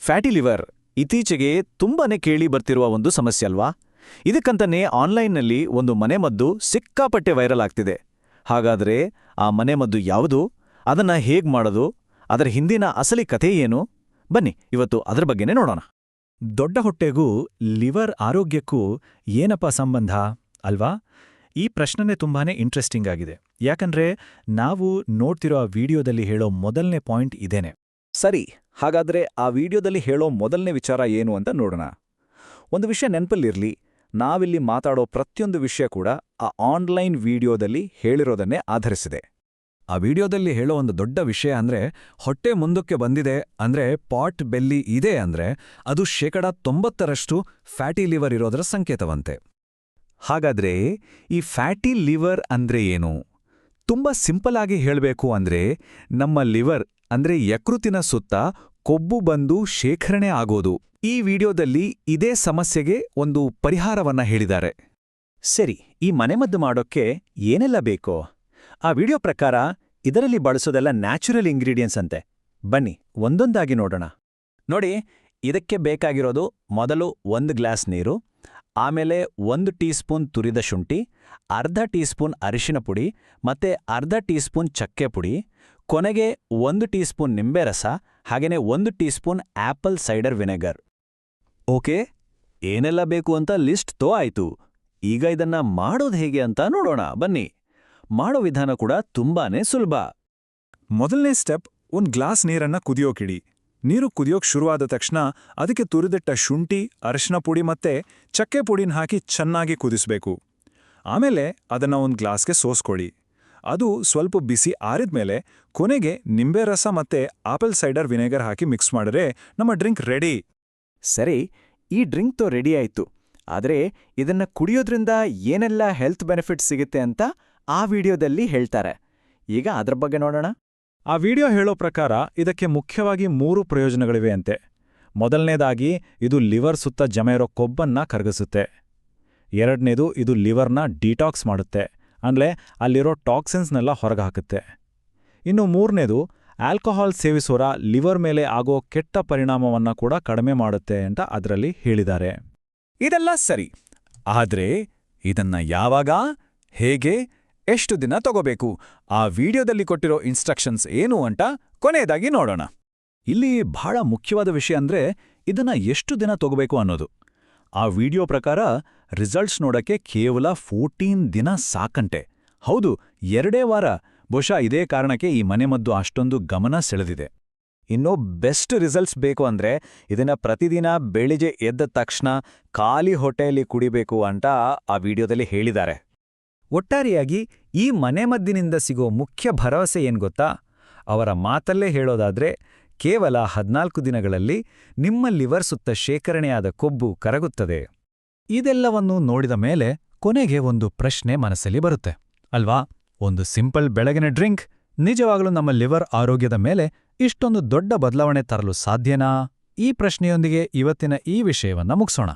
Fatty liver ಇತ್ತೀಚೆಗೆ ತುಂಬಾನೇ ಕೇಳಿ ಬರ್ತಿರುವ ಒಂದು ಸಮಸ್ಯೆ ಅಲ್ವಾ? ಇದಕ್ಕಂತಾನೆ ಆನ್ಲೈನ್ನಲ್ಲಿ ಒಂದು ಮನೆಮದ್ದು ಸಿಕ್ಕಾಪಟ್ಟೆ ವೈರಲ್ ಆಗ್ತಿದೆ. ಹಾಗಾದ್ರೆ ಆ ಮನೆಮದ್ದು ಯಾವುದು? ಅದನ್ನ ಹೇಗ್ ಮಾಡೋದು? ಅದರ ಹಿಂದಿನ ಅಸಲಿ ಕಥೆ ಏನು? ಬನ್ನಿ ಇವತ್ತು ಅದರ ಬಗ್ಗೆನೇ ನೋಡೋಣ. ದೊಡ್ಡ ಹೊಟ್ಟೆಗೂ ಲಿವರ್ ಆರೋಗ್ಯಕ್ಕೂ ಏನಪ್ಪ ಸಂಬಂಧ ಅಲ್ವಾ? ಈ ಪ್ರಶ್ನೆನೇ ತುಂಬಾನೇ ಇಂಟ್ರೆಸ್ಟಿಂಗ್ ಆಗಿದೆ. ಯಾಕಂದ್ರೆ ನಾವು ನೋಡ್ತಿರೋ ಆ ವಿಡಿಯೋದಲ್ಲಿ ಹೇಳೋ ಮೊದಲನೇ ಪಾಯಿಂಟ್ ಇದೇನೆ. ಸರಿ, ಹಾಗಾದ್ರೆ ಆ ವಿಡಿಯೋದಲ್ಲಿ ಹೇಳೋ ಮೊದಲನೇ ವಿಚಾರ ಏನು ಅಂತ ನೋಡೋಣ. ಒಂದು ವಿಷಯ ನೆನಪಲ್ಲಿರ್ಲಿ, ನಾವಿಲ್ಲಿ ಮಾತಾಡೋ ಪ್ರತಿಯೊಂದು ವಿಷಯ ಕೂಡ ಆ ಆನ್ಲೈನ್ ವಿಡಿಯೋದಲ್ಲಿ ಹೇಳಿರೋದನ್ನೇ ಆಧರಿಸಿದೆ. ಆ ವಿಡಿಯೋದಲ್ಲಿ ಹೇಳೋ ಒಂದು ದೊಡ್ಡ ವಿಷಯ ಅಂದ್ರೆ ಹೊಟ್ಟೆ ಮುಂದಕ್ಕೆ ಬಂದಿದೆ ಅಂದ್ರೆ ಪಾಟ್ ಬೆಲ್ಲಿ ಇದೆ ಅಂದ್ರೆ ಅದು 90% ಫ್ಯಾಟಿ ಲಿವರ್ ಇರೋದರ ಸಂಕೇತವಂತೆ. ಹಾಗಾದ್ರೆ ಈ ಫ್ಯಾಟಿ ಲಿವರ್ ಅಂದ್ರೆ ಏನು? ತುಂಬಾ ಸಿಂಪಲ್ ಆಗಿ ಹೇಳಬೇಕು ಅಂದ್ರೆ ನಮ್ಮ ಲಿವರ್ ಅಂದ್ರೆ ಯಕೃತಿನ ಸುತ್ತ ಕೊಬ್ಬು ಬಂದು ಶೇಖರಣೆ ಆಗೋದು. ಈ ವಿಡಿಯೋದಲ್ಲಿ ಇದೇ ಸಮಸ್ಯೆಗೆ ಒಂದು ಪರಿಹಾರವನ್ನ ಹೇಳಿದ್ದಾರೆ. ಸರಿ, ಈ ಮನೆಮದ್ದು ಮಾಡೋಕ್ಕೆ ಏನೆಲ್ಲ ಬೇಕೋ? ಆ ವಿಡಿಯೋ ಪ್ರಕಾರ ಇದರಲ್ಲಿ ಬಳಸೋದೆಲ್ಲ ನ್ಯಾಚುರಲ್ ಇಂಗ್ರೀಡಿಯೆಂಟ್ಸ್ ಅಂತೆ. ಬನ್ನಿ ಒಂದೊಂದಾಗಿ ನೋಡೋಣ. ನೋಡಿ, ಇದಕ್ಕೆ ಬೇಕಾಗಿರೋದು ಮೊದಲು 1 ಗ್ಲಾಸ್ ನೀರು, ಆಮೇಲೆ 1 ಟೀ ಸ್ಪೂನ್ ತುರಿದ ಶುಂಠಿ, ಅರ್ಧ ಟೀ ಸ್ಪೂನ್ ಅರಿಶಿನ ಪುಡಿ ಮತ್ತೆ ಅರ್ಧ ಟೀ ಸ್ಪೂನ್ ಚಕ್ಕೆ ಪುಡಿ, ಕೊನೆಗೆ 1 ಟೀ ಸ್ಪೂನ್ ನಿಂಬೆ ರಸ, ಹಾಗೇನೆ 1 tea spoon apple cider vinegar. Okay, ಏನೆಲ್ಲ ಬೇಕು ಅಂತ ಲಿಸ್ಟ್ ಆಯ್ತು. ಈಗ ಇದನ್ನ ಮಾಡೋದು ಹೇಗೆ ಅಂತ ನೋಡೋಣ ಬನ್ನಿ. ಮಾಡೋ ವಿಧಾನ ಕೂಡ ತುಂಬಾನೇ ಸುಲಭ. ಮೊದಲನೇ ಸ್ಟೆಪ್, 1 ಗ್ಲಾಸ್ ನೀರನ್ನ ಕುದಿಯೋಕಿಡಿ. ನೀರು ಕುದಿಯೋಕ್ ಶುರುವಾದ ತಕ್ಷಣ ಅದಕ್ಕೆ ತುರಿದಿಟ್ಟ ಶುಂಠಿ, ಅರಿಶಿನ ಪುಡಿ ಮತ್ತೆ ಚಕ್ಕೆ ಪುಡಿನ ಹಾಕಿ ಚೆನ್ನಾಗಿ ಕುದಿಸ್ಬೇಕು. ಆಮೇಲೆ ಅದನ್ನ 1 ಗ್ಲಾಸ್ಗೆ ಸೋಸ್ಕೊಳ್ಳಿ. ಅದು ಸ್ವಲ್ಪ ಬಿಸಿ ಆರಿದ್ಮೇಲೆ ಕೊನೆಗೆ ನಿಂಬೆ ರಸ ಮತ್ತೆ ಆಪಲ್ ಸೈಡರ್ ವಿನೆಗರ್ ಹಾಕಿ ಮಿಕ್ಸ್ ಮಾಡಿದ್ರೆ ನಮ್ಮ ಡ್ರಿಂಕ್ ರೆಡಿ. ಸರಿ, ಈ ಡ್ರಿಂಕ್ ರೆಡಿ ಆಯ್ತು. ಆದ್ರೆ ಇದನ್ನ ಕುಡಿಯೋದ್ರಿಂದ ಏನೆಲ್ಲ ಹೆಲ್ತ್ ಬೆನಿಫಿಟ್ಸ್ ಸಿಗುತ್ತೆ ಅಂತ ಆ ವಿಡಿಯೋದಲ್ಲಿ ಹೇಳ್ತಾರೆ. ಈಗ ಅದ್ರ ಬಗ್ಗೆ ನೋಡೋಣ. ಆ ವಿಡಿಯೋ ಹೇಳೋ ಪ್ರಕಾರ ಇದಕ್ಕೆ ಮುಖ್ಯವಾಗಿ 3 ಪ್ರಯೋಜನಗಳಿವೆ ಅಂತೆ. ಮೊದಲನೇದಾಗಿ ಇದು ಲಿವರ್ ಸುತ್ತ ಜಮೆ ಇರೋ ಕೊಬ್ಬನ್ನ ಕರಗಿಸುತ್ತೆ. ಎರಡನೇದು ಇದು ಲಿವರ್ನ ಡಿಟಾಕ್ಸ್ ಮಾಡುತ್ತೆ, ಅಂದ್ರೆ ಅಲ್ಲಿರೋ ಟಾಕ್ಸಿನ್ಸ್ನೆಲ್ಲ ಹೊರಗಾಕುತ್ತೆ. ಇನ್ನು ಮೂರನೇದು ಆಲ್ಕೋಹಾಲ್ ಸೇವಿಸೋರ ಲಿವರ್ ಮೇಲೆ ಆಗೋ ಕೆಟ್ಟ ಪರಿಣಾಮವನ್ನ ಕೂಡ ಕಡಿಮೆ ಮಾಡುತ್ತೆ ಅಂತ ಅದರಲ್ಲಿ ಹೇಳಿದ್ದಾರೆ. ಇದೆಲ್ಲ ಸರಿ, ಆದ್ರೆ ಇದನ್ನ ಯಾವಾಗ, ಹೇಗೆ, ಎಷ್ಟು ದಿನ ತಗೋಬೇಕು? ಆ ವಿಡಿಯೋದಲ್ಲಿ ಕೊಟ್ಟಿರೋ ಇನ್ಸ್ಟ್ರಕ್ಷನ್ಸ್ ಏನು ಅಂತ ಕೊನೆಯದಾಗಿ ನೋಡೋಣ. ಇಲ್ಲಿ ಬಹಳ ಮುಖ್ಯವಾದ ವಿಷಯ ಅಂದ್ರೆ ಇದನ್ನ ಎಷ್ಟು ದಿನ ತಗೋಬೇಕು ಅನ್ನೋದು. ಆ ವಿಡಿಯೋ ಪ್ರಕಾರ ರಿಸಲ್ಟ್ಸ್ ನೋಡಕ್ಕೆ ಕೇವಲ 14 ದಿನ ಸಾಕಂತೆ. ಹೌದು, 2 ವಾರ. ಬಹುಶಃ ಇದೇ ಕಾರಣಕ್ಕೆ ಈ ಮನೆಮದ್ದು ಅಷ್ಟೊಂದು ಗಮನ ಸೆಳೆದಿದೆ. ಇನ್ನೂ ಬೆಸ್ಟ್ ರಿಸಲ್ಟ್ಸ್ ಬೇಕು ಅಂದ್ರೆ ಇದನ್ನ ಪ್ರತಿದಿನ ಬೆಳಿಗ್ಗೆ ಎದ್ದ ತಕ್ಷಣ ಖಾಲಿ ಹೊಟ್ಟೆಯಲ್ಲಿ ಕುಡಿಬೇಕು ಅಂತ ಆ ವಿಡಿಯೋದಲ್ಲಿ ಹೇಳಿದ್ದಾರೆ. ಒಟ್ಟಾರೆಯಾಗಿ ಈ ಮನೆಮದ್ದಿನಿಂದ ಸಿಗೋ ಮುಖ್ಯ ಭರವಸೆ ಏನ್ಗೊತ್ತಾ? ಅವರ ಮಾತಲ್ಲೇ ಹೇಳೋದಾದ್ರೆ ಕೇವಲ 14 ದಿನಗಳಲ್ಲಿ ನಿಮ್ಮ ಲಿವರ್ ಸುತ್ತ ಶೇಖರಣೆಯಾದ ಕೊಬ್ಬು ಕರಗುತ್ತದೆ. ಇದೆಲ್ಲವನ್ನೂ ನೋಡಿದ ಮೇಲೆ ಕೊನೆಗೆ ಒಂದು ಪ್ರಶ್ನೆ ಮನಸ್ಸಲ್ಲಿ ಬರುತ್ತೆ ಅಲ್ವಾ? ಒಂದು ಸಿಂಪಲ್ ಬೆಳಗಿನ ಡ್ರಿಂಕ್ ನಿಜವಾಗಲೂ ನಮ್ಮ ಲಿವರ್ ಆರೋಗ್ಯದ ಮೇಲೆ ಇಷ್ಟೊಂದು ದೊಡ್ಡ ಬದಲಾವಣೆ ತರಲು ಸಾಧ್ಯನಾ? ಈ ಪ್ರಶ್ನೆಯೊಂದಿಗೆ ಇವತ್ತಿನ ಈ ವಿಷಯವನ್ನ ಮುಗಿಸೋಣ.